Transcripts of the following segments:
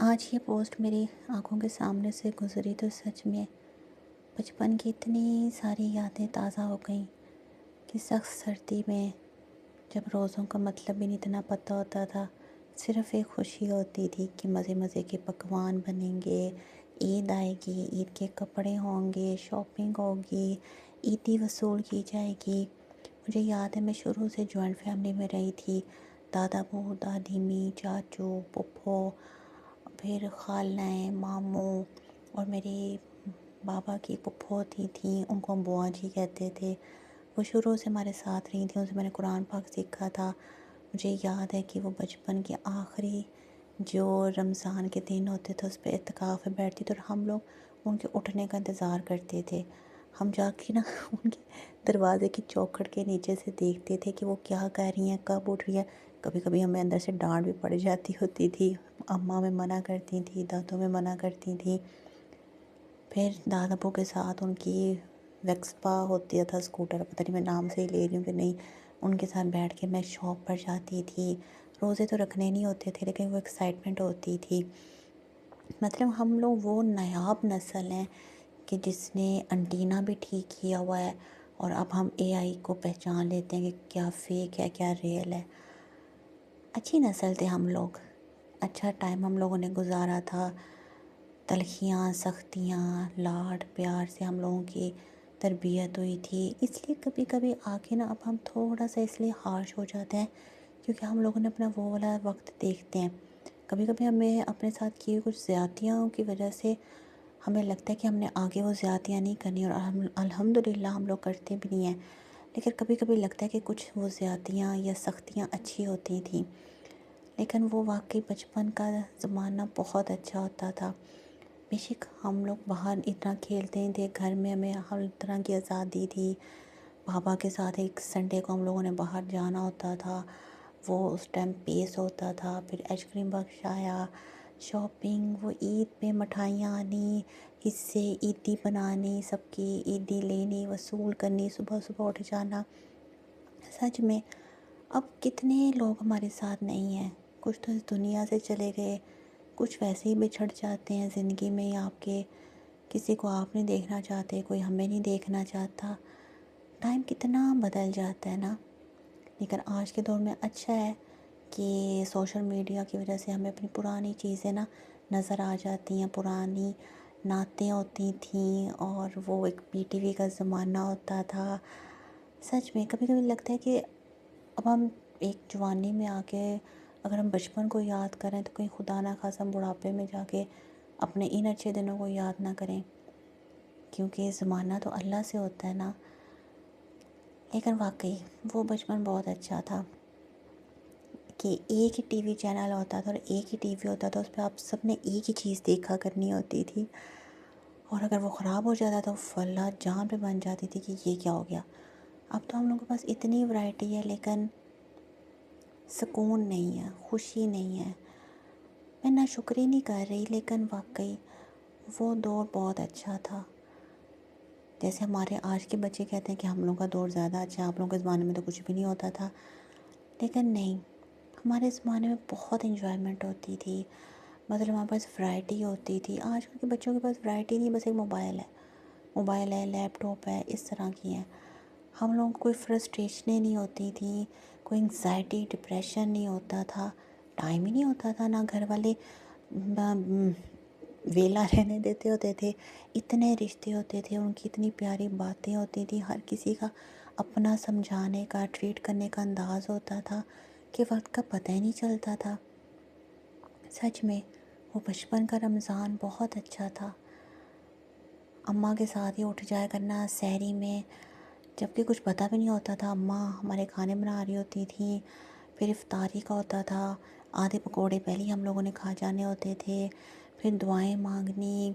آج یہ پوسٹ میری آنکھوں کے سامنے سے گزری تو سچ میں بچپن کی اتنی ساری یادیں تازہ ہو گئیں کہ سخت سردی میں جب روزوں کا مطلب بھی نہیں اتنا پتہ ہوتا تھا، صرف ایک خوشی ہوتی تھی کہ مزے مزے کے پکوان بنیں گے، عید آئے گی، عید کے کپڑے ہوں گے، شاپنگ ہوگی، عیدی وصول کی جائے گی۔ مجھے یاد ہے میں شروع سے جوائنٹ فیملی میں رہی تھی، دادا ابو، دادی می، چاچو، پھپھو، پھر خالائیں، ماموں، اور میری بابا کی پھپھو ہوتی تھیں، ان کو ہم بوا جی کہتے تھے۔ وہ شروع سے ہمارے ساتھ رہی تھیں، ان سے میں نے قرآن پاک سیکھا تھا۔ مجھے یاد ہے کہ وہ بچپن کے آخری جو رمضان کے دن ہوتے تھے اس پہ اعتکاف میں بیٹھتی تھی اور ہم لوگ ان کے اٹھنے کا انتظار کرتے تھے۔ ہم جا کے نا ان کے دروازے کی چوکھٹ کے نیچے سے دیکھتے تھے کہ وہ کیا کر رہی ہیں، کب اٹھ رہی ہیں۔ کبھی کبھی ہمیں اندر سے ڈانٹ بھی پڑ جاتی ہوتی تھی، اماں میں منع کرتی تھیں، دادوں میں منع کرتی تھیں۔ پھر دادا ابو کے ساتھ ان کی ویکسپا ہوتی تھا اسکوٹر، پتہ نہیں میں نام سے ہی لے رہی ہوں کہ نہیں، ان کے ساتھ بیٹھ کے میں شاپ پر جاتی تھی۔ روزے تو رکھنے نہیں ہوتے تھے لیکن وہ ایکسائٹمنٹ ہوتی تھی۔ مطلب ہم لوگ وہ نایاب نسل ہیں کہ جس نے انٹینا بھی ٹھیک کیا ہوا ہے، اور اب ہم اے آئی کو پہچان لیتے ہیں کہ کیا فیک ہے کیا ریئل ہے۔ اچھی نسل تھے ہم لوگ، اچھا ٹائم ہم لوگوں نے گزارا تھا۔ تلخیاں، سختیاں، لاڈ پیار سے ہم لوگوں کی تربیت ہوئی تھی۔ اس لیے کبھی کبھی آگے نا اب ہم تھوڑا سا اس لیے ہارش ہو جاتے ہیں کیونکہ ہم لوگوں نے اپنا وہ والا وقت دیکھتے ہیں۔ کبھی کبھی ہمیں اپنے ساتھ کی کچھ زیادتیوں کی وجہ سے ہمیں لگتا ہے کہ ہم نے آگے وہ زیادتیاں نہیں کرنی، اور الحمدللہ ہم لوگ کرتے بھی نہیں ہیں، لیکن کبھی کبھی لگتا ہے کہ کچھ وہ زیادتیاں یا سختیاں اچھی ہوتی تھیں۔ لیکن وہ واقعی بچپن کا زمانہ بہت اچھا ہوتا تھا۔ بے شک ہم لوگ باہر اتنا کھیلتے نہیں تھے، گھر میں ہمیں ہر طرح کی آزادی تھی۔ بابا کے ساتھ ایک سنڈے کو ہم لوگوں نے باہر جانا ہوتا تھا، وہ اس ٹائم پیس ہوتا تھا۔ پھر ایس کریم بخش آیا، شاپنگ، وہ عید پہ مٹھائیاں آنی، حصے عیدی بنانی، سب کی عیدی لینی، وصول کرنی، صبح صبح اٹھ جانا۔ سچ میں اب کتنے لوگ ہمارے ساتھ نہیں ہیں، کچھ تو اس دنیا سے چلے گئے، کچھ ویسے ہی بچھڑ جاتے ہیں زندگی میں، آپ کے کسی کو آپ نہیں دیکھنا چاہتے، کوئی ہمیں نہیں دیکھنا چاہتا۔ ٹائم کتنا بدل جاتا ہے نا۔ لیکن آج کے دور میں اچھا ہے کہ سوشل میڈیا کی وجہ سے ہمیں اپنی پرانی چیزیں نا نظر آ جاتی ہیں، پرانی نعتیں ہوتی تھیں، اور وہ ایک پی ٹی وی کا زمانہ ہوتا تھا۔ سچ میں کبھی کبھی لگتا ہے کہ اب ہم ایک جوانی میں آ کے اگر ہم بچپن کو یاد کریں تو کہیں خدا نہ خواستہ ہم بڑھاپے میں جا کے اپنے ان اچھے دنوں کو یاد نہ کریں، کیونکہ زمانہ تو اللہ سے ہوتا ہے نا۔ لیکن واقعی وہ بچپن بہت اچھا تھا کہ ایک ہی ٹی وی چینل ہوتا تھا اور ایک ہی ٹی وی ہوتا تھا، اس پہ آپ سب نے ایک ہی چیز دیکھا کرنی ہوتی تھی، اور اگر وہ خراب ہو جاتا تو فلا جان پہ بن جاتی تھی کہ یہ کیا ہو گیا۔ اب تو ہم لوگوں کے پاس اتنی ورائٹی ہے لیکن سکون نہیں ہے، خوشی نہیں ہے۔ میں ناشکری نہیں کر رہی لیکن واقعی وہ دور بہت اچھا تھا۔ جیسے ہمارے آج کے بچے کہتے ہیں کہ ہم لوگوں کا دور زیادہ اچھا ہے، آپ لوگوں کے زمانے میں تو کچھ بھی نہیں ہوتا تھا، لیکن نہیں، ہمارے زمانے میں بہت انجوائمنٹ ہوتی تھی۔ مطلب ہمارے پاس ورائٹی ہوتی تھی۔ آج کل کے بچوں کے پاس ورائٹی نہیں، بس ایک موبائل ہے، لیپ ٹاپ ہے، اس طرح کی ہیں۔ ہم لوگوں کو کوئی فرسٹریشنیں نہیں ہوتی تھیں، کوئی انگزائٹی ڈپریشن نہیں ہوتا تھا، ٹائم ہی نہیں ہوتا تھا، نہ گھر والے ویلا رہنے دیتے ہوتے تھے۔ اتنے رشتے ہوتے تھے، ان کی اتنی پیاری باتیں ہوتی تھیں، ہر کسی کا اپنا سمجھانے کا، ٹریٹ کرنے کا انداز ہوتا تھا کہ وقت کا پتہ ہی نہیں چلتا تھا۔ سچ میں وہ بچپن کا رمضان بہت اچھا تھا۔ اماں کے ساتھ ہی اٹھ جایا کرنا سحری میں، جب کہ کچھ پتہ بھی نہیں ہوتا تھا، اماں ہمارے کھانے بنا رہی ہوتی تھیں۔ پھر افطاری کا ہوتا تھا، آدھے پکوڑے پہلے ہی ہم لوگوں نے کھا جانے ہوتے تھے، پھر دعائیں مانگنی،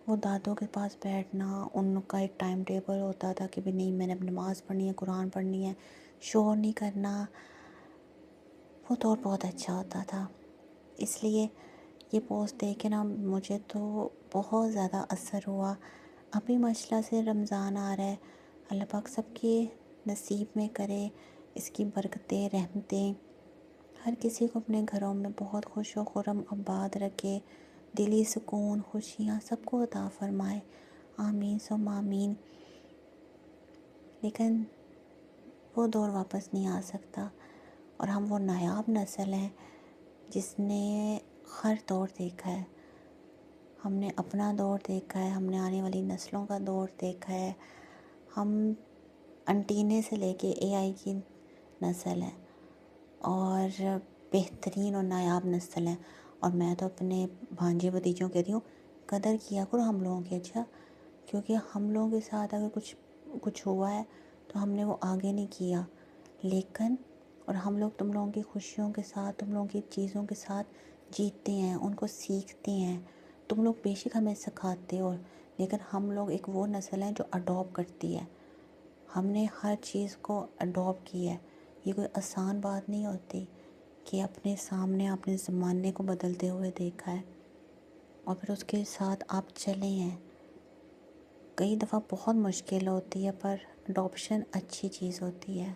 وہ دادوں کے پاس بیٹھنا، ان کا ایک ٹائم ٹیبل ہوتا تھا کہ بھی نہیں میں نے اب نماز پڑھنی ہے، قرآن پڑھنی ہے، شور نہیں کرنا۔ وہ دور بہت اچھا ہوتا تھا۔ اس لیے یہ پوسٹ دیکھ کے نا مجھے تو بہت زیادہ اثر ہوا۔ ابھی ماشاءاللہ سے رمضان آ رہا ہے، اللہ پاک سب کے نصیب میں کرے اس کی برکتیں، رحمتیں ہر کسی کو اپنے گھروں میں بہت خوش و خرم آباد رکھے، دلی سکون، خوشیاں سب کو عطا فرمائے، آمین ثم آمین۔ لیکن وہ دور واپس نہیں آ سکتا، اور ہم وہ نایاب نسل ہیں جس نے ہر دور دیکھا ہے۔ ہم نے اپنا دور دیکھا ہے، ہم نے آنے والی نسلوں کا دور دیکھا ہے۔ ہم انٹینے سے لے کے اے آئی کی نسل ہے، اور بہترین اور نایاب نسل ہے۔ اور میں تو اپنے بھانجے بھتیجوں کہتی ہوں، قدر کیا کرو ہم لوگوں کی، اچھا، کیونکہ ہم لوگوں کے ساتھ اگر کچھ ہوا ہے تو ہم نے وہ آگے نہیں کیا، لیکن اور ہم لوگ تم لوگوں کی خوشیوں کے ساتھ، تم لوگوں کی چیزوں کے ساتھ جیتے ہیں، ان کو سیکھتے ہیں۔ تم لوگ بے شک ہمیں سکھاتے ہو، لیکن ہم لوگ ایک وہ نسل ہیں جو اڈاپٹ کرتی ہے۔ ہم نے ہر چیز کو اڈاپٹ کی ہے۔ یہ کوئی آسان بات نہیں ہوتی کہ اپنے سامنے اپنے زمانے کو بدلتے ہوئے دیکھا ہے اور پھر اس کے ساتھ آپ چلے ہیں۔ کئی دفعہ بہت مشکل ہوتی ہے، پر اڈاپشن اچھی چیز ہوتی ہے۔